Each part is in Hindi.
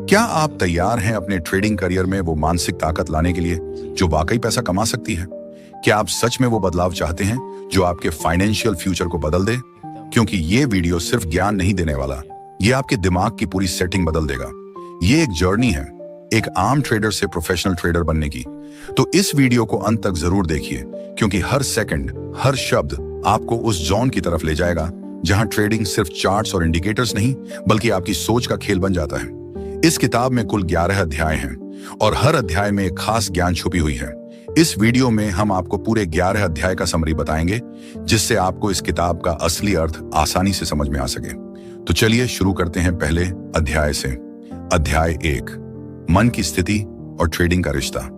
क्या आप तैयार हैं अपने ट्रेडिंग करियर में वो मानसिक ताकत लाने के लिए जो वाकई पैसा कमा सकती है? क्या आप सच में वो बदलाव चाहते हैं जो आपके फाइनेंशियल फ्यूचर को बदल दे? क्योंकि ये वीडियो सिर्फ ज्ञान नहीं देने वाला, ये आपके दिमाग की पूरी सेटिंग बदल देगा। ये एक जर्नी है, एक आम ट्रेडर से प्रोफेशनल ट्रेडर बनने की। तो इस वीडियो को अंत तक जरूर देखिए, क्योंकि हर सेकंड, हर शब्द आपको उस जोन की तरफ ले जाएगा जहां ट्रेडिंग सिर्फ चार्ट्स और इंडिकेटर्स नहीं, बल्कि आपकी सोच का खेल बन जाता है। इस किताब में कुल 11 अध्याय हैं और हर अध्याय में एक खास ज्ञान छुपी हुई है। इस वीडियो में हम आपको पूरे 11 अध्याय का समरी बताएंगे, जिससे आपको इस किताब का असली अर्थ आसानी से समझ में आ सके। तो चलिए शुरू करते हैं पहले अध्याय से। अध्याय 1, मन की स्थिति और ट्रेडिंग का रिश्ता।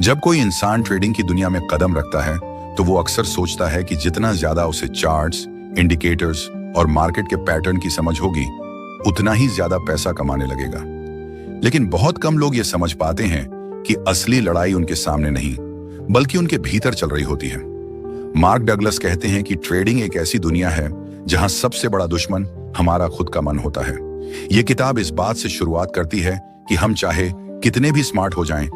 जब कोई इंसान ट्रेडिंग की दुनिया में कदम रखता है तो वो अक्सर सोचता है कि जितना ज्यादा उसे चार्ट्स, इंडिकेटर्स और मार्केट के पैटर्न की समझ होगी, उतना ही ज्यादा पैसा कमाने लगेगा। लेकिन बहुत कम लोग ये समझ पाते हैं कि असली लड़ाई उनके सामने नहीं, बल्कि उनके भीतर चल रही होती है। मार्क डगलस कहते हैं कि ट्रेडिंग एक ऐसी दुनिया है जहां सबसे बड़ा दुश्मन हमारा खुद का मन होता है। ये किताब इस बात से शुरुआत करती है कि हम चाहे कितने भी स्मार्ट हो जाएं,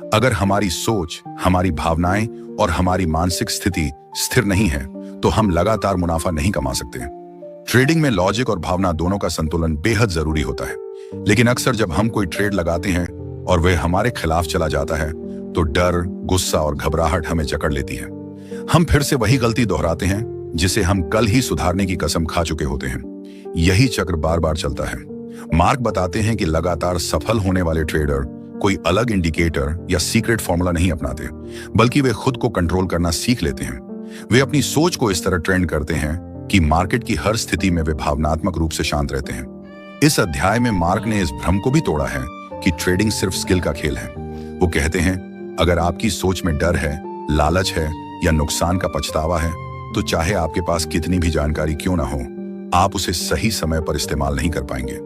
अगर हमारी सोच, हमारी भावनाएं और हमारी मानसिक स्थिति स्थिर नहीं है तो हम लगातार मुनाफा नहीं कमा सकते। ट्रेडिंग में लॉजिक और भावना दोनों का संतुलन बेहद जरूरी होता है। लेकिन अक्सर जब हम कोई ट्रेड लगाते हैं और वह हमारे खिलाफ चला जाता है तो डर, गुस्सा और घबराहट हमें जकड़ लेती है। हम फिर से वही गलती दोहराते हैं जिसे हम कल ही सुधारने की कसम खा चुके होते हैं। यही चक्र बार बार चलता है। मार्क बताते हैं कि लगातार सफल होने वाले ट्रेडर कोई अलग इंडिकेटर या सीक्रेट फॉर्मूला नहीं अपनाते, बल्कि वे खुद को कंट्रोल करना सीख लेते हैं। वे अपनी सोच को इस तरह ट्रेंड करते हैं कि मार्केट की हर स्थिति में वे भावनात्मक रूप से शांत रहते हैं। इस अध्याय में मार्क ने इस भ्रम को भी तोड़ा है कि ट्रेडिंग सिर्फ स्किल का खेल है। वो कहते हैं, अगर आपकी सोच में डर है, लालच है या नुकसान का पछतावा है, तो चाहे आपके पास कितनी भी जानकारी क्यों ना हो, आप उसे सही समय पर इस्तेमाल नहीं कर पाएंगे।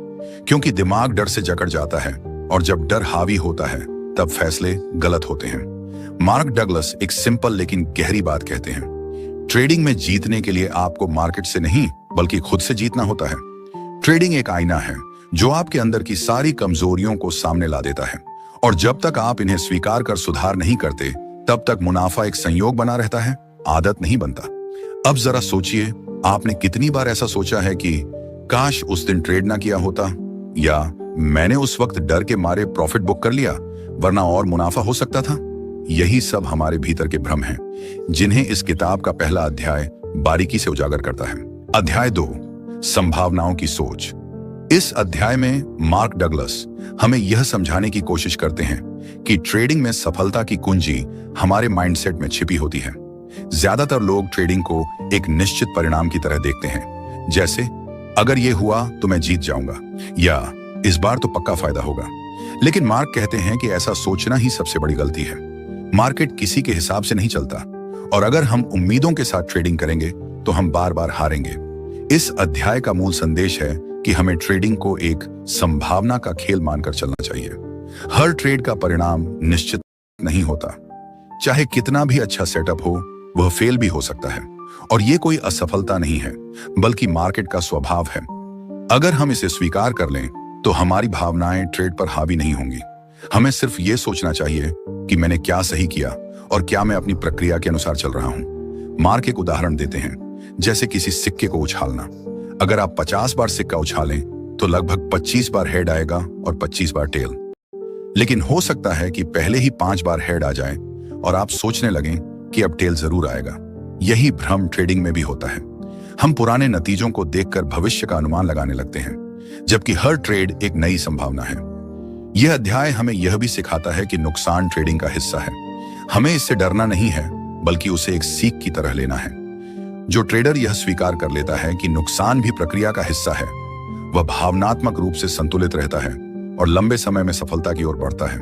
क्योंकि दिमाग डर से जकड़ जाता है और जब डर हावी होता है तब फैसले गलत होते हैं। मार्क डगलस एक सिंपल लेकिन गहरी बात कहते हैं, ट्रेडिंग में जीतने के लिए आपको मार्केट से नहीं बल्कि खुद से जीतना होता है। ट्रेडिंग एक आईना है जो आपके अंदर की सारी कमजोरियों को सामने ला देता है, और जब तक आप इन्हें स्वीकार कर सुधार नहीं करते तब तक मुनाफा एक संयोग बना रहता है, आदत नहीं बनता। अब जरा सोचिए, आपने कितनी बार ऐसा सोचा है कि काश उस दिन ट्रेड ना किया होता, या मैंने उस वक्त डर के मारे प्रॉफिट बुक कर लिया वरना और मुनाफा हो सकता था। यही सब हमारे भीतर के भ्रम हैं, जिन्हें इस किताब का पहला अध्याय बारीकी से उजागर करता है। अध्याय 2, संभावनाओं की सोच। इस अध्याय में मार्क डगलस हमें यह समझाने की कोशिश करते हैं कि ट्रेडिंग में सफलता की कुंजी हमारे माइंडसेट में छिपी होती है। ज्यादातर लोग ट्रेडिंग को एक निश्चित परिणाम की तरह देखते हैं, जैसे अगर ये हुआ तो मैं जीत जाऊंगा, या इस बार तो पक्का फायदा होगा। लेकिन मार्क कहते हैं कि ऐसा सोचना ही सबसे बड़ी गलती है। मार्केट किसी के हिसाब से नहीं चलता, और अगर हम उम्मीदों के साथ ट्रेडिंग करेंगे तो हम बार बार हारेंगे। इस अध्याय का मूल संदेश है कि हमें ट्रेडिंग को एक संभावना का खेल मानकर चलना चाहिए। हर ट्रेड का परिणाम निश्चित नहीं होता। चाहे कितना भी अच्छा सेटअप हो, वह फेल भी हो सकता है, और यह कोई असफलता नहीं है, बल्कि मार्केट का स्वभाव है। अगर हम इसे स्वीकार कर लें तो हमारी भावनाएं ट्रेड पर हावी नहीं होंगी। हमें सिर्फ ये सोचना चाहिए कि मैंने क्या सही किया और क्या मैं अपनी प्रक्रिया के अनुसार चल रहा हूं। मार्क एक उदाहरण देते हैं, जैसे किसी सिक्के को उछालना। अगर आप 50 बार सिक्का उछालें तो लगभग 25 बार हेड आएगा और 25 बार टेल। लेकिन हो सकता है कि पहले ही 5 बार हेड आ जाए और आप सोचने लगें कि अब टेल जरूर आएगा। यही भ्रम ट्रेडिंग में भी होता है। हम पुराने नतीजों को देखकर भविष्य का अनुमान लगाने लगते हैं, जबकि हर ट्रेड एक नई संभावना है। यह अध्याय हमें यह भी सिखाता है कि नुकसान ट्रेडिंग का हिस्सा है। हमें इससे डरना नहीं है, बल्कि उसे एक सीख की तरह लेना है। जो ट्रेडर यह स्वीकार कर लेता है कि नुकसान भी प्रक्रिया का हिस्सा है, वह भावनात्मक रूप से संतुलित रहता है और लंबे समय में सफलता की ओर बढ़ता है।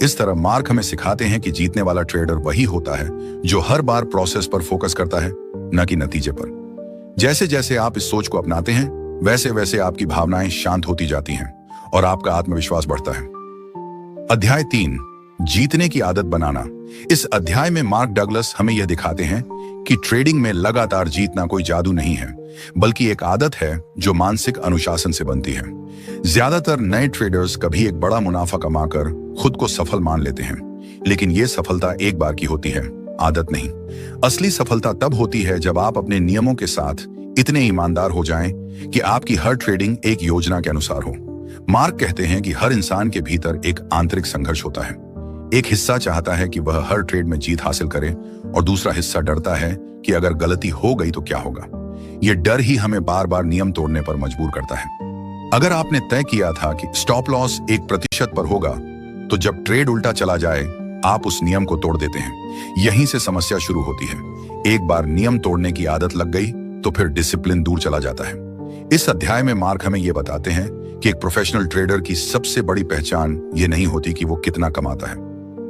इस तरह मार्क हमें सिखाते हैं कि जीतने वाला ट्रेडर वही होता है जो हर बार प्रोसेस पर फोकस करता है, न कि नतीजे पर। जैसे जैसे आप इस सोच को अपनाते हैं, वैसे वैसे आपकी भावनाएं शांत होती जाती हैं और आपका आत्मविश्वास बढ़ता है। अध्याय 3, जीतने की आदत बनाना। इस अध्याय में मार्क डगलस हमें यह दिखाते हैं कि ट्रेडिंग में लगातार जीतना कोई जादू नहीं है, बल्कि एक आदत है जो मानसिक अनुशासन से बनती है। ज्यादातर नए ट्रेडर्स कभी एक बड़ा मुनाफा कमाकर खुद को सफल मान लेते हैं, लेकिन यह सफलता एक बार की होती है, आदत नहीं। असली सफलता तब होती है जब आप अपने नियमों के साथ इतने ईमानदार हो जाएं कि आपकी हर ट्रेडिंग एक योजना के अनुसार हो। मार्क कहते हैं कि हर इंसान के भीतर एक आंतरिक संघर्ष होता है। एक हिस्सा चाहता है कि वह हर ट्रेड में जीत हासिल करे और दूसरा हिस्सा डरता है कि अगर गलती हो गई तो क्या होगा। यह डर ही हमें बार बार नियम तोड़ने पर मजबूर करता है। अगर आपने तय किया था कि स्टॉप लॉस 1% पर होगा, तो जब ट्रेड उल्टा चला जाए आप उस नियम को तोड़ देते हैं। यहीं से समस्या शुरू होती है। एक बार नियम तोड़ने की आदत लग गई तो फिर डिसिप्लिन दूर चला जाता है। इस अध्याय में मार्क हमें यह बताते हैं कि एक प्रोफेशनल ट्रेडर की सबसे बड़ी पहचान ये नहीं होती कि वो कितना कमाता है,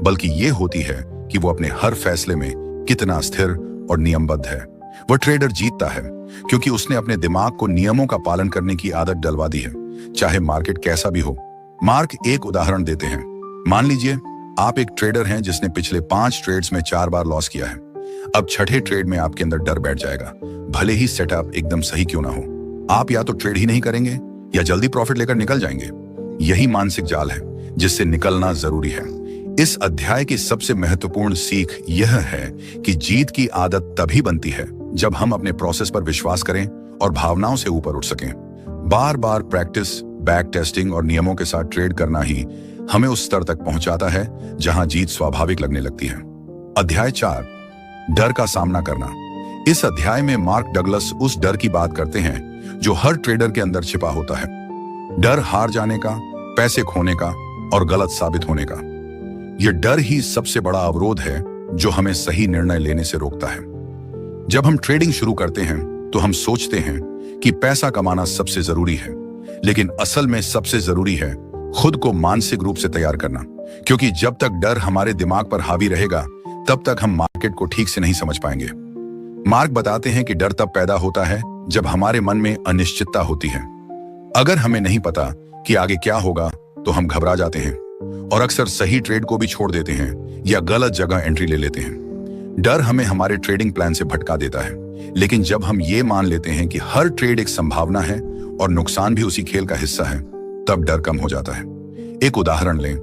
बल्कि ये होती है कि वो अपने हर फैसले में कितना स्थिर और नियमबद्ध है। वह ट्रेडर जीतता है क्योंकि उसने अपने दिमाग को नियमों का पालन करने की आदत डलवा दी है, चाहे मार्केट कैसा भी हो। मार्क एक उदाहरण देते हैं। मान लीजिए आप एक ट्रेडर हैं जिसने पिछले 5 ट्रेड्स में 4 बार लॉस किया है। अब छठे ट्रेड में आपके अंदर डर बैठ जाएगा, भले ही सेटअप एकदम सही क्यों ना हो। आप या तो ट्रेड ही नहीं करेंगे या जल्दी प्रॉफिट लेकर निकल जाएंगे। यही मानसिक जाल है जिससे निकलना जरूरी है। इस अध्याय की सबसे महत्वपूर्ण सीख यह है कि जीत की आदत तभी बनती है जब हम अपने प्रोसेस पर विश्वास करें और भावनाओं से ऊपर उठ सकें। बार बार प्रैक्टिस, बैक टेस्टिंग और नियमों के साथ ट्रेड करना ही हमें उस स्तर तक पहुंचाता है जहां जीत स्वाभाविक लगने लगती है। अध्याय 4, डर का सामना करना। इस अध्याय में मार्क डगलस उस डर की बात करते हैं जो हर ट्रेडर के अंदर छिपा होता है। डर हार जाने का, पैसे खोने का और गलत साबित होने का। यह डर ही सबसे बड़ा अवरोध है जो हमें सही निर्णय लेने से रोकता है। जब हम ट्रेडिंग शुरू करते हैं तो हम सोचते हैं कि पैसा कमाना सबसे जरूरी है, लेकिन असल में सबसे जरूरी है खुद को मानसिक रूप से तैयार करना, क्योंकि जब तक डर हमारे दिमाग पर हावी रहेगा तब तक हम मार्केट को ठीक से नहीं समझ पाएंगे। मार्क बताते हैं कि डर तब पैदा होता है जब हमारे मन में अनिश्चितता होती है। अगर हमें नहीं पता कि आगे क्या होगा तो हम घबरा जाते हैं और अक्सर सही ट्रेड को भी छोड़ देते हैं या गलत जगह एंट्री ले लेते हैं। डर हमें हमारे ट्रेडिंग प्लान से भटका देता है, लेकिन जब हम ये मान लेते हैं कि हर ट्रेड एक संभावना है और नुकसान भी उसी खेल का हिस्सा है, तब डर कम हो जाता है। एक उदाहरण लें।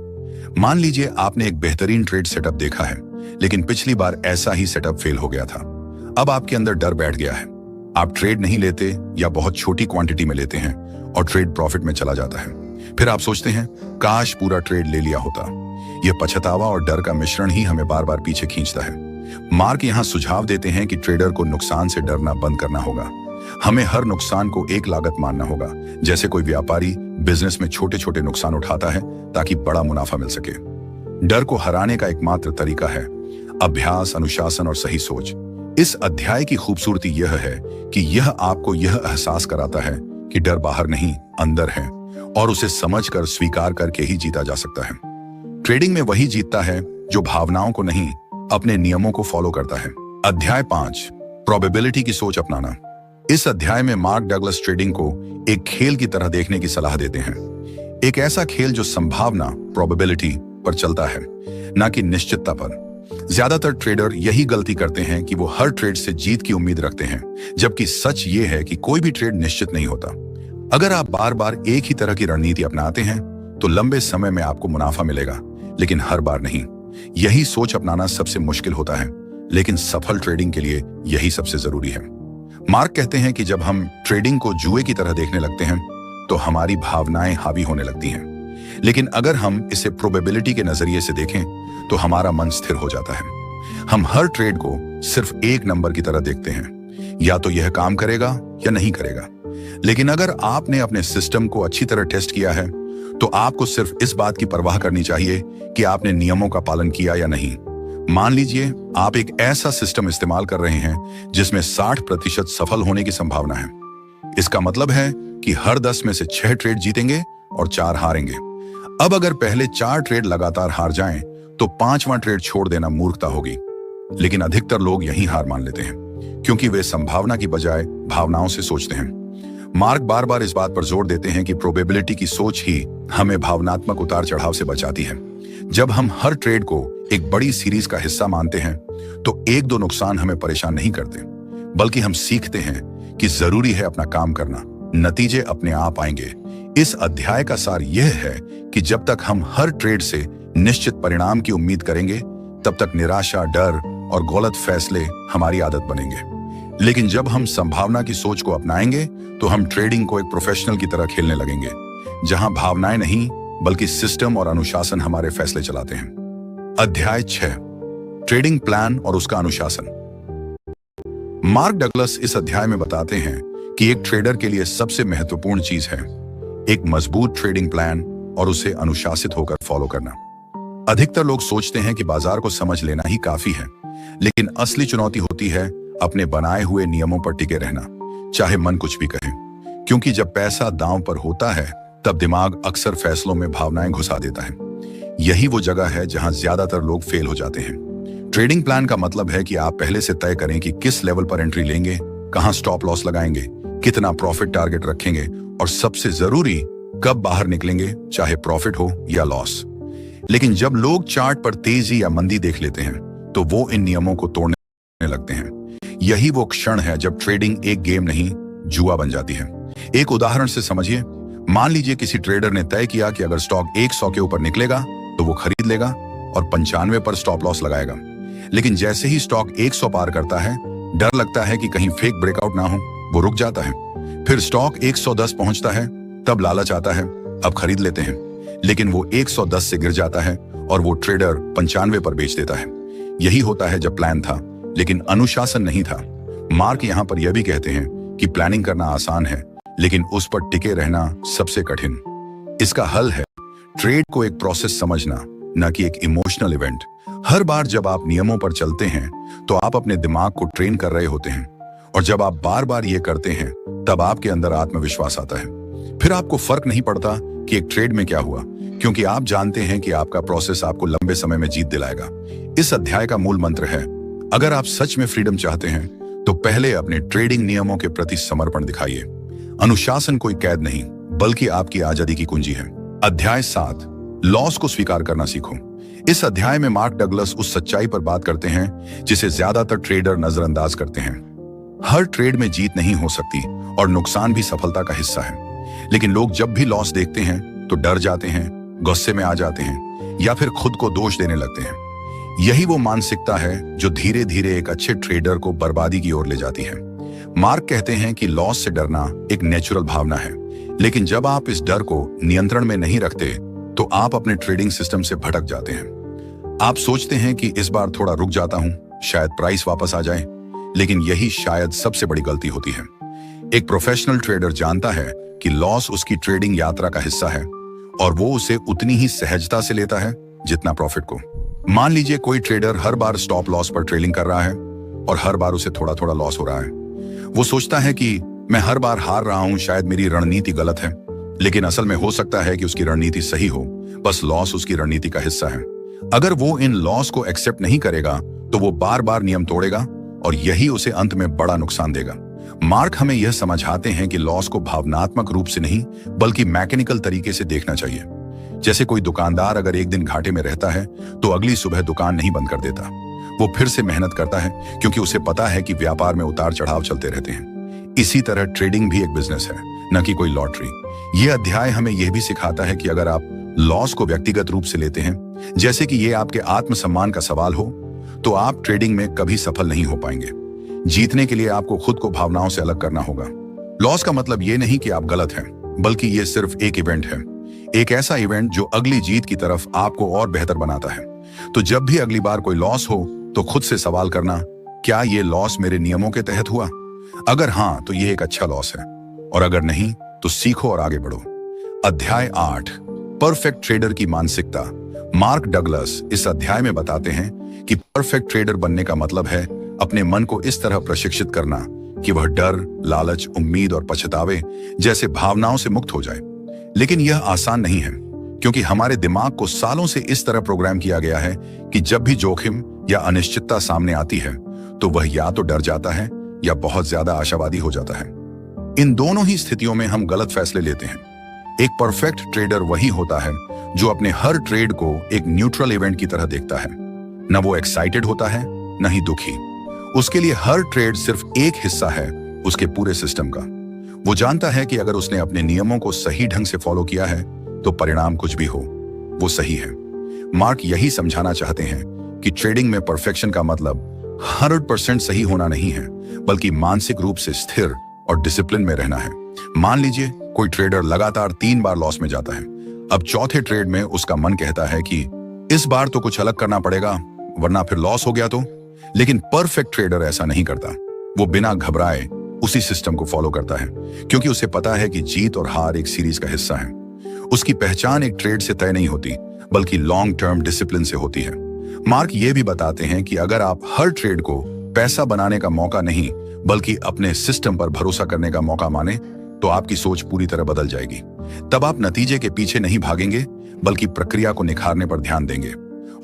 मान लीजिए आपने एक बेहतरीन ट्रेड सेटअप देखा है, लेकिन पिछली बार ऐसा ही सेटअप फेल हो गया था। अब आपके अंदर डर बैठ गया है। आप ट्रेड नहीं लेते या बहुत छोटी क्वांटिटी में लेते हैं और ट्रेड प्रॉफिट में चला जाता है। फिर आप सोचते हैं काश पूरा ट्रेड ले लिया होता। यह पछतावा और डर का मिश्रण ही हमें बार बार पीछे खींचता है। मार्क यहां सुझाव देते हैं कि ट्रेडर को नुकसान से डरना बंद करना होगा। हमें हर नुकसान को एक लागत मानना होगा, जैसे कोई व्यापारी बिजनेस में छोटे छोटे नुकसान उठाता है ताकि बड़ा मुनाफा मिल सके। डर को हराने का एकमात्र तरीका है अभ्यास, अनुशासन और सही सोच। इस अध्याय की खूबसूरती यह है कि यह आपको यह एहसास कराता है कि डर बाहर नहीं, अंदर है और उसे समझकर स्वीकार करके ही जीता जा सकता है। ट्रेडिंग में वही जीतता है जो भावनाओं को नहीं, अपने नियमों को फॉलो करता है। अध्याय 5, प्रोबेबिलिटी की सोच अपनाना। इस अध्याय में मार्क डगलस ट्रेडिंग को एक खेल की तरह देखने की सलाह देते हैं। एक ऐसा खेल जो संभावना, प्रोबेबिलिटी पर चलता है, ना कि निश्चितता पर। ज्यादातर ट्रेडर यही गलती करते हैं कि वो हर ट्रेड से जीत की उम्मीद रखते हैं, जबकि सच ये है कि कोई भी ट्रेड निश्चित नहीं होता। अगर आप बार बार एक ही तरह की रणनीति अपनाते हैं तो लंबे समय में आपको मुनाफा मिलेगा, लेकिन हर बार नहीं। यही सोच अपनाना सबसे मुश्किल होता है, लेकिन सफल ट्रेडिंग के लिए यही सबसे जरूरी है। मार्क कहते हैं कि जब हम ट्रेडिंग को जुए की तरह देखने लगते हैं तो हमारी भावनाएं हावी होने लगती हैं, लेकिन अगर हम इसे प्रोबेबिलिटी के नजरिए से देखें तो हमारा मन स्थिर हो जाता है। हम हर ट्रेड को सिर्फ एक नंबर की तरह देखते हैं, या तो यह काम करेगा या नहीं करेगा। लेकिन अगर आपने अपने सिस्टम को अच्छी तरह टेस्ट किया है तो आपको सिर्फ इस बात की परवाह करनी चाहिए कि आपने नियमों का पालन किया या नहीं। मान लीजिए आप एक ऐसा सिस्टम इस्तेमाल कर रहे हैं जिसमें 60% सफल होने की संभावना है। इसका मतलब है कि हर 10 में से 6 ट्रेड जीतेंगे और 4 हारेंगे। अब अगर पहले 4 ट्रेड लगातार हार जाएं तो 5वां ट्रेड छोड़ देना मूर्खता होगी। लेकिन अधिकतर लोग यही हार मान लेते हैं क्योंकि वे संभावना की बजाय भावनाओं से सोचते हैं। मार्क बार बार इस बात पर जोर देते हैं कि प्रोबेबिलिटी की सोच ही हमें भावनात्मक उतार चढ़ाव से बचाती है। जब हम हर ट्रेड को एक बड़ी सीरीज का हिस्सा मानते हैं तो एक दो नुकसान हमें परेशान नहीं करते, बल्कि हम सीखते हैं कि जरूरी है अपना काम करना, नतीजे अपने आप आएंगे। इस अध्याय का सार यह है कि जब तक हम हर ट्रेड से निश्चित परिणाम की उम्मीद करेंगे तब तक निराशा, डर और गलत फैसले हमारी आदत बनेंगे। लेकिन जब हम संभावना की सोच को अपनाएंगे तो हम ट्रेडिंग को एक प्रोफेशनल की तरह खेलने लगेंगे, जहां भावनाएं नहीं बल्कि सिस्टम और अनुशासन हमारे फैसले चलाते हैं। अध्याय 6, ट्रेडिंग प्लान और उसका अनुशासन। मार्क डगलस इस अध्याय में बताते हैं कि एक ट्रेडर के लिए सबसे महत्वपूर्ण चीज है एक मजबूत ट्रेडिंग प्लान और उसे अनुशासित होकर फॉलो करना। अधिकतर लोग सोचते हैं कि बाजार को समझ लेना ही काफी है, लेकिन असली चुनौती होती है अपने बनाए हुए नियमों पर टिके रहना, चाहे मन कुछ भी कहे। क्योंकि जब पैसा दांव पर होता है तब दिमाग अक्सर फैसलों में भावनाएं घुसा देता है। यही वो जगह है जहां ज्यादातर लोग फेल हो जाते हैं। ट्रेडिंग प्लान का मतलब है कि आप पहले से तय करें कि किस लेवल पर एंट्री लेंगे, कहां स्टॉप लॉस लगाएंगे, कितना प्रॉफिट टारगेट रखेंगे और सबसे जरूरी कब बाहर निकलेंगे, चाहे प्रॉफिट हो या लॉस। लेकिन जब लोग चार्ट पर तेजी या मंदी देख लेते हैं तो वो इन नियमों को तोड़ने लगते हैं। यही वो क्षण है जब ट्रेडिंग एक गेम नहीं जुआ बन जाती है। एक उदाहरण से समझिए। मान लीजिए किसी ट्रेडर ने तय किया कि अगर स्टॉक 100 के ऊपर निकलेगा तो वो खरीद लेगा और 95 पर स्टॉप लॉस लगाएगा। लेकिन जैसे ही स्टॉक 100 पार करता है, डर लगता है कि कहीं फेक ब्रेकआउट ना हो, वो रुक जाता है। फिर स्टॉक 110 पहुंचता है, तब लालच आता है, अब खरीद लेते हैं। लेकिन वो 110 से गिर जाता है और वो ट्रेडर 95 पर बेच देता है। यही होता है जब प्लान था लेकिन अनुशासन नहीं था। मार्क यहां पर यह भी कहते हैं कि प्लानिंग करना आसान है लेकिन उस पर टिके रहना सबसे कठिन। इसका हल है ट्रेड को एक प्रोसेस समझना, न कि एक इमोशनल इवेंट। हर बार जब आप नियमों पर चलते हैं तो आप अपने दिमाग को ट्रेन कर रहे होते हैं, और जब आप बार बार ये करते हैं तब आपके अंदर आत्मविश्वास आता है। फिर आपको फर्क नहीं पड़ता कि एक ट्रेड में क्या हुआ, क्योंकि आप जानते हैं कि आपका प्रोसेस आपको लंबे समय में जीत दिलाएगा। इस अध्याय का मूल मंत्र है, अगर आप सच में फ्रीडम चाहते हैं तो पहले अपने ट्रेडिंग नियमों के प्रति समर्पण दिखाइए। अनुशासन कोई कैद नहीं बल्कि आपकी आजादी की कुंजी है। अध्याय 7, लॉस को स्वीकार करना सीखो। इस अध्याय में मार्क डगलस उस सच्चाई पर बात करते हैं जिसे ज्यादातर ट्रेडर नजरअंदाज करते हैं। हर ट्रेड में जीत नहीं हो सकती और नुकसान भी सफलता का हिस्सा है। लेकिन लोग जब भी लॉस देखते हैं तो डर जाते हैं, गुस्से में आ जाते हैं या फिर खुद को दोष देने लगते हैं। यही वो मानसिकता है जो धीरे धीरे एक अच्छे ट्रेडर को बर्बादी की ओर ले जाती है। मार्क कहते हैं कि लॉस से डरना एक नेचुरल भावना है, लेकिन जब आप इस डर को नियंत्रण में नहीं रखते तो आप अपने ट्रेडिंग सिस्टम से भटक जाते हैं। आप सोचते हैं कि इस बार थोड़ा रुक जाता हूं, शायद प्राइस वापस आ जाए, लेकिन यही शायद सबसे बड़ी गलती होती है। एक प्रोफेशनल ट्रेडर जानता है कि लॉस उसकी ट्रेडिंग यात्रा का हिस्सा है और वो उसे उतनी ही सहजता से लेता है जितना प्रॉफिट को। मान लीजिए कोई ट्रेडर हर बार स्टॉप लॉस पर ट्रेडिंग कर रहा है और हर बार उसे थोड़ा थोड़ा लॉस हो रहा है। वो सोचता है कि मैं हर बार हार रहा हूं, शायद मेरी रणनीति गलत है। लेकिन असल में हो सकता है कि उसकी रणनीति सही हो, बस लॉस उसकी रणनीति का हिस्सा है। अगर वो इन लॉस को एक्सेप्ट नहीं करेगा तो वो बार बार नियम तोड़ेगा और यही उसे अंत में बड़ा नुकसान देगा। मार्क हमें यह समझाते हैं कि लॉस को भावनात्मक रूप से नहीं बल्कि मैकेनिकल तरीके से देखना चाहिए। जैसे कोई दुकानदार अगर एक दिन घाटे में रहता है तो अगली सुबह दुकान नहीं बंद कर देता, वो फिर से मेहनत करता है क्योंकि उसे पता है कि व्यापार में उतार चढ़ाव चलते रहते हैं। इसी तरह ट्रेडिंग भी एक बिजनेस है, न कि कोई लॉटरी। ये अध्याय हमें यह भी सिखाता है कि अगर आप लॉस को व्यक्तिगत रूप से लेते हैं, जैसे कि ये आपके आत्मसम्मान का सवाल हो, तो आप ट्रेडिंग में कभी सफल नहीं हो पाएंगे। जीतने के लिए आपको खुद को भावनाओं से अलग करना होगा। लॉस का मतलब ये नहीं कि आप गलत हैं, बल्कि ये सिर्फ एक इवेंट है, एक ऐसा इवेंट जो अगली जीत की तरफ आपको और बेहतर बनाता है। तो जब भी अगली बार कोई लॉस हो तो खुद से सवाल करना, क्या ये लॉस मेरे नियमों के तहत हुआ? अगर हां तो ये एक अच्छा लॉस है, और अगर नहीं तो सीखो और आगे बढ़ो। अध्याय 8, परफेक्ट ट्रेडर की मानसिकता। मार्क डगलस इस अध्याय में बताते हैं कि परफेक्ट ट्रेडर बनने का मतलब है अपने मन को इस तरह प्रशिक्षित करना कि वह डर, लालच, उम्मीद और पछतावे जैसे भावनाओं से मुक्त हो जाए। लेकिन यह आसान नहीं है, क्योंकि हमारे दिमाग को सालों से इस तरह प्रोग्राम किया गया है कि जब भी जोखिम या अनिश्चितता सामने आती है तो वह या तो डर जाता है या बहुत ज्यादा आशावादी हो जाता है। इन दोनों ही स्थितियों में हम गलत फैसले लेते हैं। एक परफेक्ट ट्रेडर वही होता है जो अपने हर ट्रेड को एक न्यूट्रल इवेंट की तरह देखता है। न वो एक्साइटेड होता है, न ही दुखी। उसके लिए हर ट्रेड सिर्फ एक हिस्सा है उसके पूरे सिस्टम का। वो जानता है कि अगर उसने अपने नियमों को सही ढंग से फॉलो किया है तो परिणाम कुछ भी हो, वो सही है। मार्क यही समझाना चाहते हैं कि ट्रेडिंग में परफेक्शन का मतलब 100% सही होना नहीं है, बल्कि मानसिक रूप से स्थिर और डिसिप्लिन में रहना है। मान लीजिए कोई ट्रेडर लगातार 3 बार लॉस में जाता है। अब चौथे ट्रेड में उसका मन कहता है कि इस बार तो कुछ अलग करना पड़ेगा, वरना फिर लॉस हो गया तो। लेकिन परफेक्ट ट्रेडर ऐसा नहीं करता। वो बिना घबराए उसी सिस्टम को फॉलो करता है, क्योंकि उसे पता है कि जीत और हार एक सीरीज का हिस्सा है। उसकी पहचान एक ट्रेड से तय नहीं होती, बल्कि लॉन्ग टर्म डिसिप्लिन से होती है। मार्क ये भी बताते हैं कि अगर आप हर ट्रेड को पैसा बनाने का मौका नहीं, बल्कि अपने सिस्टम पर भरोसा करने का मौका माने, तो आपकी सोच पूरी तरह बदल जाएगी। तब आप नतीजे के पीछे नहीं भागेंगे, बल्कि प्रक्रिया को निखारने पर ध्यान देंगे।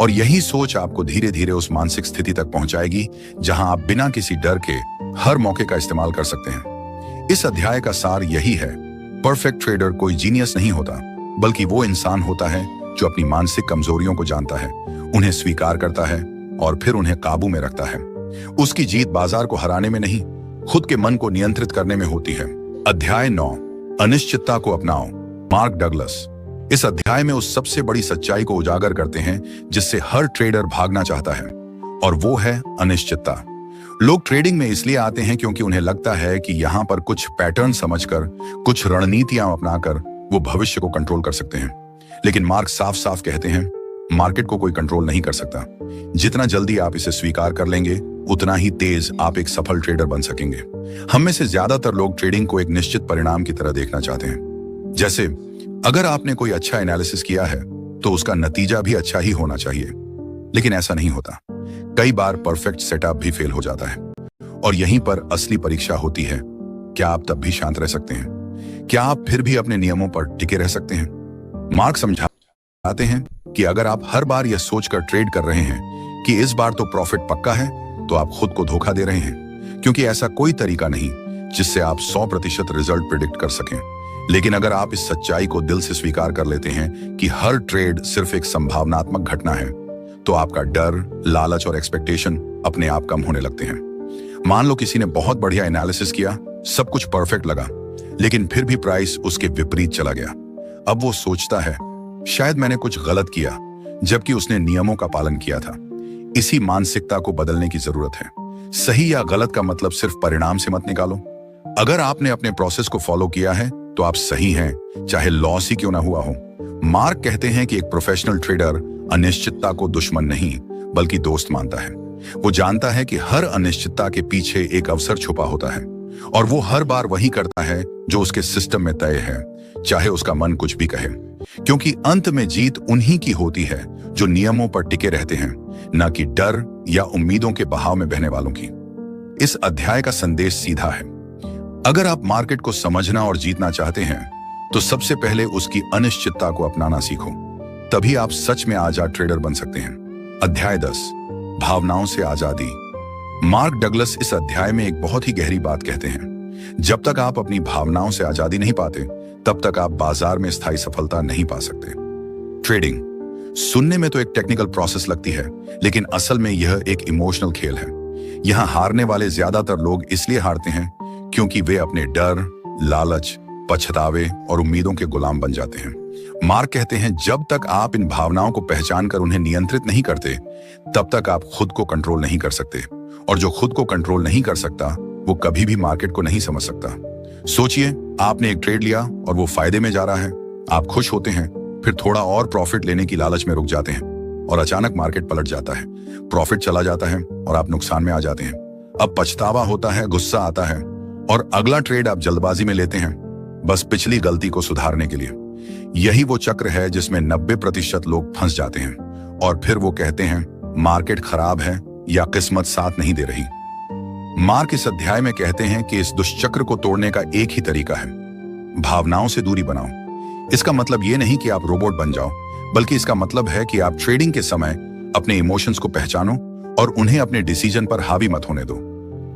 और यही सोच आपको धीरे धीरे उस मानसिक स्थिति तक पहुंचाएगी जहां आप बिना किसी डर के हर मौके का इस्तेमाल कर सकते हैं। इस अध्याय का सार यही है, परफेक्ट ट्रेडर कोई जीनियस नहीं होता, बल्कि वो इंसान होता है जो अपनी मानसिक कमजोरियों को जानता है, उन्हें स्वीकार करता है और फिर उन्हें काबू में रखता है। उसकी जीत बाजार को हराने में नहीं, खुद के मन को नियंत्रित करने में होती है। अध्याय 9, अनिश्चितता को अपनाओ। मार्क डगलस इस अध्याय में उस सबसे बड़ी सच्चाई को उजागर करते हैं जिससे हर ट्रेडर भागना चाहता है, और वो है अनिश्चितता। लोग ट्रेडिंग में इसलिए आते हैं क्योंकि उन्हें लगता है कि यहां पर कुछ पैटर्न समझकर, कुछ रणनीतियां अपनाकर वो भविष्य को कंट्रोल कर सकते हैं। लेकिन मार्क साफ साफ कहते हैं, मार्केट को कोई कंट्रोल नहीं कर सकता। जितना जल्दी आप इसे स्वीकार कर लेंगे, उतना ही तेज आप एक सफल ट्रेडर बन सकेंगे। हम में से ज्यादातर लोग ट्रेडिंग को एक निश्चित परिणाम की तरह देखना चाहते हैं। जैसे अगर आपने कोई अच्छा एनालिसिस किया है तो उसका नतीजा भी अच्छा ही होना चाहिए। लेकिन ऐसा नहीं होता। कई बार परफेक्ट सेटअप भी फेल हो जाता है, और यहीं पर असली परीक्षा होती है। क्या आप तब भी शांत रह सकते हैं? क्या आप फिर भी अपने नियमों पर टिके रह सकते हैं? मार्क समझाते हैं कि अगर आप हर बार यह सोचकर ट्रेड कर रहे हैं कि इस बार तो प्रॉफिट पक्का है, तो आप खुद को धोखा दे रहे हैं, क्योंकि ऐसा कोई तरीका नहीं जिससे आप 100% रिजल्ट प्रिडिक्ट कर सकें। लेकिन अगर आप इस सच्चाई को दिल से स्वीकार कर लेते हैं कि हर ट्रेड सिर्फ एक संभावनात्मक घटना है, तो आपका डर, लालच और एक्सपेक्टेशन अपने आप कम होने लगते हैं। मान लो किसी ने बहुत बढ़िया एनालिसिस किया, सब कुछ परफेक्ट लगा, लेकिन फिर भी प्राइस उसके विपरीत चला गया। अब वो सोचता है, शायद मैंने कुछ गलत किया, जबकि उसने नियमों का पालन किया था। इसी मानसिकता को बदलने की जरूरत है। सही या गलत का मतलब सिर्फ परिणाम से मत निकालो। अगर आपने अपने प्रोसेस को फॉलो किया है तो आप सही हैं, चाहे लॉस ही क्यों ना हुआ हो। मार्क कहते हैं कि एक प्रोफेशनल ट्रेडर अनिश्चितता को दुश्मन नहीं, बल्कि दोस्त मानता है। वो जानता है कि हर अनिश्चितता के पीछे एक अवसर छुपा होता है, और वो हर बार वही करता है जो उसके सिस्टम में तय है, चाहे उसका मन कुछ भी कहे। क्योंकि अंत में जीत उन्हीं की होती है जो नियमों पर टिके रहते हैं, न कि डर या उम्मीदों के बहाव में बहने वालों की। इस अध्याय का संदेश सीधा है। अगर आप मार्केट को समझना और जीतना चाहते हैं, तो सबसे पहले उसकी अनिश्चितता को अपनाना सीखो। तभी आप सच में आजाद ट्रेडर बन सकते हैं। अध्याय 10, भावनाओं से आजादी। मार्क डगलस इस अध्याय में एक बहुत ही गहरी बात कहते हैं। जब तक आप अपनी भावनाओं से आजादी नहीं पाते, तब तक आप बाजार में स्थायी सफलता नहीं पा सकते। ट्रेडिंग सुनने में तो एक टेक्निकल प्रोसेस लगती है, लेकिन असल में यह एक इमोशनल खेल है। यहां हारने वाले ज्यादातर लोग इसलिए हारते हैं क्योंकि वे अपने डर, लालच, पछतावे और उम्मीदों के गुलाम बन जाते हैं। मार्क कहते हैं, जब तक आप इन भावनाओं को पहचान कर उन्हें नियंत्रित नहीं करते, तब तक आप खुद को कंट्रोल नहीं कर सकते। और जो खुद को कंट्रोल नहीं कर सकता, वो कभी भी मार्केट को नहीं समझ सकता। सोचिए, आपने एक ट्रेड लिया और वो फायदे में जा रहा है। आप खुश होते हैं, फिर थोड़ा और प्रॉफिट लेने की लालच में रुक जाते हैं, और अचानक मार्केट पलट जाता है, प्रॉफिट चला जाता है और आप नुकसान में आ जाते हैं। अब पछतावा होता है, गुस्सा आता है, और अगला ट्रेड आप जल्दबाजी में लेते हैं, बस पिछली गलती को सुधारने के लिए। यही वो चक्र है जिसमें 90% लोग फंस जाते हैं, और फिर वो कहते हैं मार्केट खराब है या किस्मत साथ नहीं दे रही। मार्क इस अध्याय में कहते हैं कि इस दुष्चक्र को तोड़ने का एक ही तरीका है, भावनाओं से दूरी बनाओ। इसका मतलब ये नहीं कि आप रोबोट बन जाओ, बल्कि इसका मतलब है कि आप ट्रेडिंग के समय अपने इमोशंस को पहचानो और उन्हें अपने डिसीजन पर हावी मत होने दो।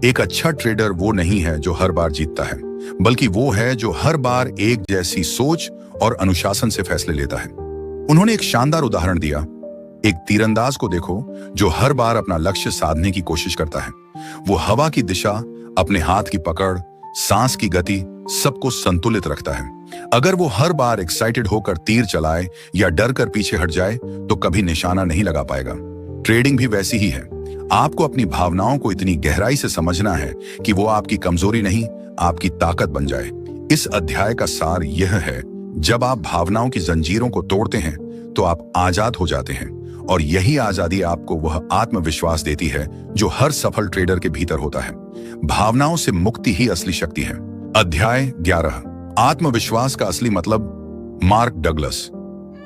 एक अच्छा ट्रेडर वो नहीं है जो हर बार जीतता है, बल्कि वो है जो हर बार एक जैसी सोच और अनुशासन से फैसले लेता है। उन्होंने एक शानदार उदाहरण दिया। एक तीरंदाज को देखो जो हर बार अपना लक्ष्य साधने की कोशिश करता है। वो हवा की दिशा, अपने हाथ की पकड़, सांस की गति, सबको संतुलित रखता है। अगर वो हर बार एक्साइटेड होकर तीर चलाए या डर कर पीछे हट जाए तो कभी निशाना नहीं लगा पाएगा। ट्रेडिंग भी वैसी ही है। आपको अपनी भावनाओं को इतनी गहराई से समझना है कि वो आपकी कमजोरी नहीं, आपकी ताकत बन जाए। इस अध्याय का सार यह है, जब आप भावनाओं की जंजीरों को तोड़ते हैं तो आप आजाद हो जाते हैं, और यही आजादी आपको वह आत्मविश्वास देती है जो हर सफल ट्रेडर के भीतर होता है। भावनाओं से मुक्ति ही असली शक्ति है। अध्याय 11, आत्मविश्वास का असली मतलब। मार्क डगलस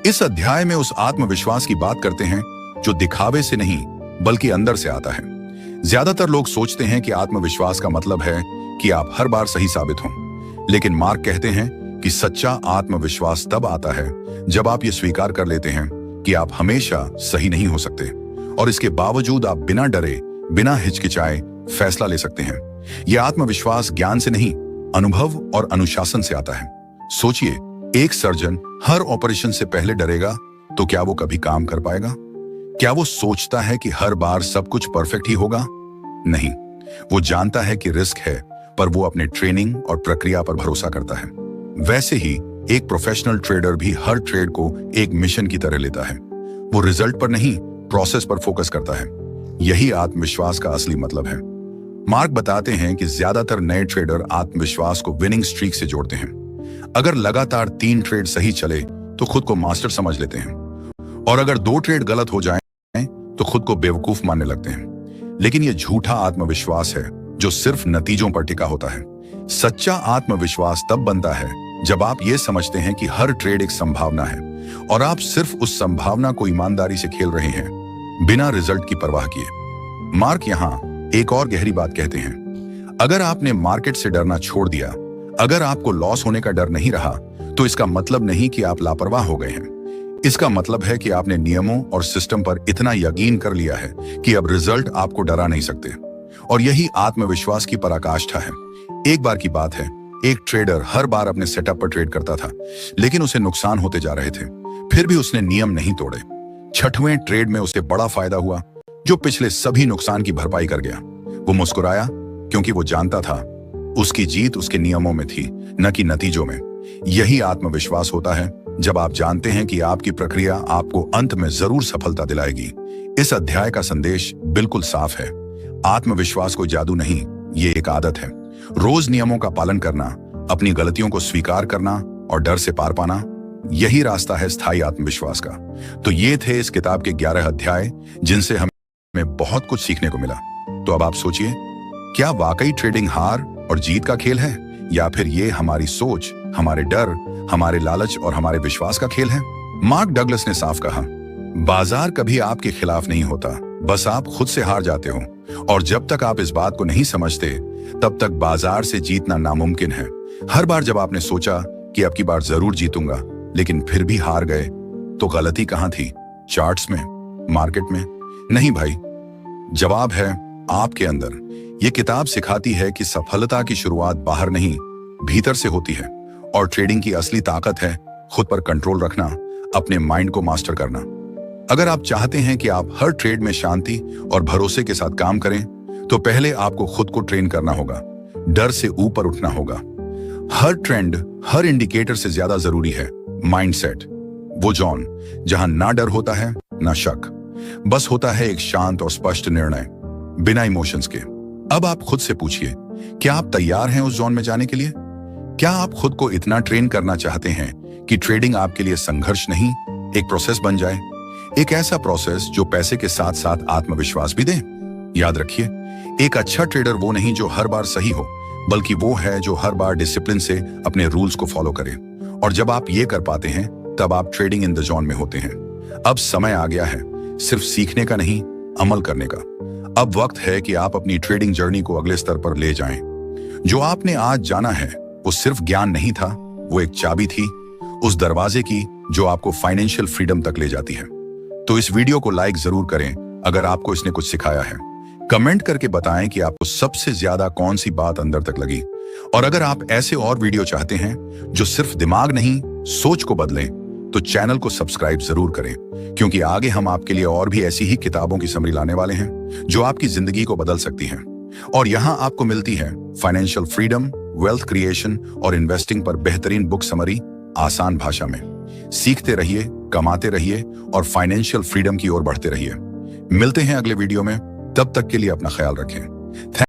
इस अध्याय में उस आत्मविश्वास की बात करते हैं जो दिखावे से नहीं बल्कि अंदर से आता है। ज्यादातर लोग सोचते हैं कि आत्मविश्वास का मतलब है कि आप हर बार सही साबित हों, लेकिन मार्क कहते हैं कि सच्चा आत्मविश्वास तब आता है जब आप ये स्वीकार कर लेते हैं कि आप हमेशा सही नहीं हो सकते, और इसके बावजूद आप बिना डरे, बिना हिचकिचाए फैसला ले सकते हैं। यह आत्मविश्वास ज्ञान से नहीं, अनुभव और अनुशासन से आता है। सोचिए, एक सर्जन हर ऑपरेशन से पहले डरेगा तो क्या वो कभी काम कर पाएगा? क्या वो सोचता है कि हर बार सब कुछ परफेक्ट ही होगा? नहीं, वो जानता है कि रिस्क है, पर वो अपने ट्रेनिंग और प्रक्रिया पर भरोसा करता है। वैसे ही एक प्रोफेशनल ट्रेडर भी हर ट्रेड को एक मिशन की तरह लेता है। वो रिजल्ट पर नहीं, प्रोसेस पर फोकस करता है। यही आत्मविश्वास का असली मतलब है। मार्क बताते हैं कि ज्यादातर नए ट्रेडर आत्मविश्वास को विनिंग स्ट्रीक से जोड़ते हैं। अगर लगातार 3 ट्रेड सही चले तो खुद को मास्टर समझ लेते हैं, और अगर 2 ट्रेड गलत हो जाएं तो खुद को बेवकूफ मानने लगते हैं। लेकिन यह झूठा आत्मविश्वास है जो सिर्फ नतीजों पर टिका होता है। सच्चा आत्मविश्वास तब बनता है जब आप ये समझते हैं कि हर ट्रेड एक संभावना है, और आप सिर्फ उस संभावना को ईमानदारी से खेल रहे हैं, बिना रिजल्ट की परवाह किए। मार्क यहां एक और गहरी बात कहते हैं। अगर आपने मार्केट से डरना छोड़ दिया, अगर आपको लॉस होने का डर नहीं रहा, तो इसका मतलब नहीं कि आप लापरवाह हो गए हैं। इसका मतलब है कि आपने नियमों और सिस्टम पर इतना यकीन कर लिया है कि अब रिजल्ट आपको डरा नहीं सकते। और यही आत्मविश्वास की पराकाष्ठा है। एक बार की बात है, एक ट्रेडर हर बार अपने सेटअप पर ट्रेड करता था, लेकिन उसे नुकसान होते जा रहे थे। फिर भी उसने नियम नहीं तोड़े। 6वें ट्रेड में उसे बड़ा फायदा हुआ, जो पिछले सभी नुकसान की भरपाई कर गया। वो मुस्कुराया क्योंकि वो जानता था उसकी जीत उसके नियमों में थी, न कि नतीजों में। यही आत्मविश्वास होता है जब आप जानते हैं कि आपकी प्रक्रिया आपको अंत में जरूर सफलता दिलाएगी। इस अध्याय का संदेश बिल्कुल साफ है। आत्मविश्वास कोई जादू नहीं, ये एक आदत है। रोज नियमों का पालन करना, अपनी गलतियों को स्वीकार करना और डर से पार पाना, यही रास्ता है स्थायी आत्मविश्वास का। तो ये थे इस किताब के 11 अध्याय जिनसे हमें बहुत कुछ सीखने को मिला। तो अब आप सोचिए, क्या वाकई ट्रेडिंग हार और जीत का खेल है, या फिर ये हमारी सोच, हमारे डर, हमारे लालच और हमारे विश्वास का खेल है? मार्क डगलस ने साफ कहा, बाजार कभी आपके खिलाफ नहीं होता, बस आप खुद से हार जाते हो। और जब तक आप इस बात को नहीं समझते, तब तक बाजार से जीतना नामुमकिन है। हर बार जब आपने सोचा कि अब की बार जरूर जीतूंगा, लेकिन फिर भी हार गए, तो गलती कहां थी? चार्ट्स में? मार्केट में? नहीं भाई, जवाब है आपके अंदर। यह किताब सिखाती है कि सफलता की शुरुआत बाहर नहीं, भीतर से होती है, और ट्रेडिंग की असली ताकत है खुद पर कंट्रोल रखना, अपने माइंड को मास्टर करना। अगर आप चाहते हैं कि आप हर ट्रेड में शांति और भरोसे के साथ काम करें, तो पहले आपको खुद को ट्रेन करना होगा, डर से ऊपर उठना होगा। हर ट्रेंड, हर इंडिकेटर से ज्यादा जरूरी है माइंडसेट, वो जोन जहां ना डर होता है ना शक, बस होता है एक शांत और स्पष्ट निर्णय, बिना इमोशंस के। अब आप खुद से पूछिए, क्या आप तैयार हैं उस जोन में जाने के लिए? क्या आप खुद को इतना ट्रेन करना चाहते हैं कि ट्रेडिंग आपके लिए संघर्ष नहीं, एक प्रोसेस बन जाए? एक ऐसा प्रोसेस जो पैसे के साथ साथ आत्मविश्वास भी दे। याद रखिए, एक अच्छा ट्रेडर वो नहीं जो हर बार सही हो, बल्कि वो है जो हर बार डिसिप्लिन से अपने रूल्स को फॉलो करे। और जब आप ये कर पाते हैं, तब आप ट्रेडिंग इन द जोन में होते हैं। अब समय आ गया है सिर्फ सीखने का नहीं, अमल करने का। अब वक्त है कि आप अपनी ट्रेडिंग जर्नी को अगले स्तर पर ले जाएं। जो आपने आज जाना है वो सिर्फ ज्ञान नहीं था, वो एक चाबी थी उस दरवाजे की जो आपको फाइनेंशियल फ्रीडम तक ले जाती है। तो इस वीडियो को लाइक जरूर करें अगर आपको इसने कुछ सिखाया है। कमेंट करके बताएं कि आपको सबसे ज्यादा कौन सी बात अंदर तक लगी, और अगर आप ऐसे और वीडियो चाहते हैं जो सिर्फ दिमाग नहीं सोच को बदलें, तो चैनल को सब्सक्राइब जरूर करें, क्योंकि आगे हम आपके लिए और भी ऐसी ही किताबों की समरी लाने वाले हैं जो आपकी जिंदगी को बदल सकती हैं। और यहां आपको मिलती है फाइनेंशियल फ्रीडम, वेल्थ क्रिएशन और इन्वेस्टिंग पर बेहतरीन बुक समरी आसान भाषा में। सीखते रहिए, कमाते रहिए और फाइनेंशियल फ्रीडम की ओर बढ़ते रहिए। मिलते हैं अगले वीडियो में, तब तक के लिए अपना ख्याल रखें।